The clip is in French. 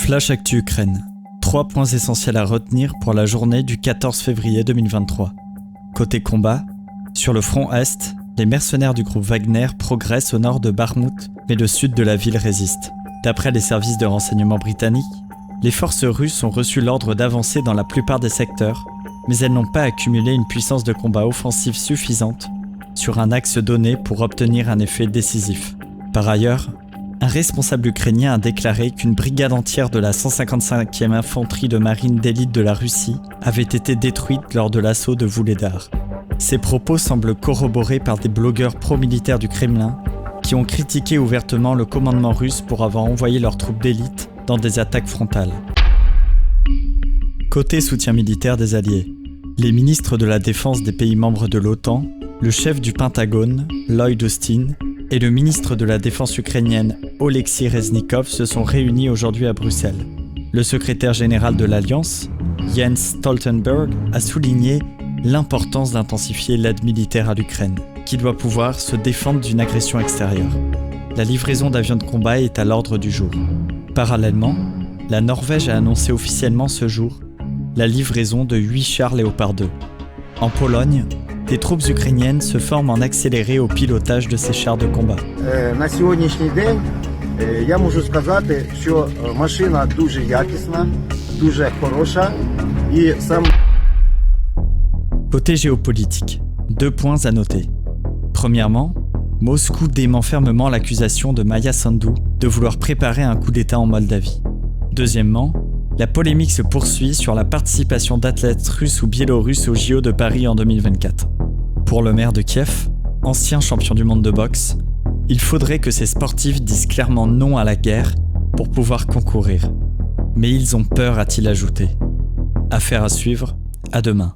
Flash Actu Ukraine. 3 points essentiels à retenir pour la journée du 14 février 2023. Côté combat, sur le front Est, les mercenaires du groupe Wagner progressent au nord de Bakhmout, mais le sud de la ville résiste. D'après les services de renseignement britanniques, les forces russes ont reçu l'ordre d'avancer dans la plupart des secteurs, mais elles n'ont pas accumulé une puissance de combat offensive suffisante sur un axe donné pour obtenir un effet décisif. Par ailleurs, un responsable ukrainien a déclaré qu'une brigade entière de la 155e infanterie de marine d'élite de la Russie avait été détruite lors de l'assaut de Vuhledar. Ces propos semblent corroborés par des blogueurs pro-militaires du Kremlin qui ont critiqué ouvertement le commandement russe pour avoir envoyé leurs troupes d'élite dans des attaques frontales. Côté soutien militaire des Alliés, les ministres de la Défense des pays membres de l'OTAN, le chef du Pentagone, Lloyd Austin, et le ministre de la Défense ukrainienne, Oleksiy Reznikov, se sont réunis aujourd'hui à Bruxelles. Le secrétaire général de l'Alliance, Jens Stoltenberg, a souligné l'importance d'intensifier l'aide militaire à l'Ukraine, qui doit pouvoir se défendre d'une agression extérieure. La livraison d'avions de combat est à l'ordre du jour. Parallèlement, la Norvège a annoncé officiellement ce jour la livraison de 8 chars Léopard 2. En Pologne, des troupes ukrainiennes se forment en accéléré au pilotage de ces chars de combat. На сьогоднішній день я можу сказати, що машина дуже якісна, дуже хороша і сам. Côté géopolitique, 2 points à noter. Premièrement, Moscou dément fermement l'accusation de Maya Sandu de vouloir préparer un coup d'État en Moldavie. Deuxièmement, la polémique se poursuit sur la participation d'athlètes russes ou biélorusses au JO de Paris en 2024. Pour le maire de Kiev, ancien champion du monde de boxe, il faudrait que ces sportifs disent clairement non à la guerre pour pouvoir concourir. Mais ils ont peur, a-t-il ajouté. Affaire à suivre, à demain.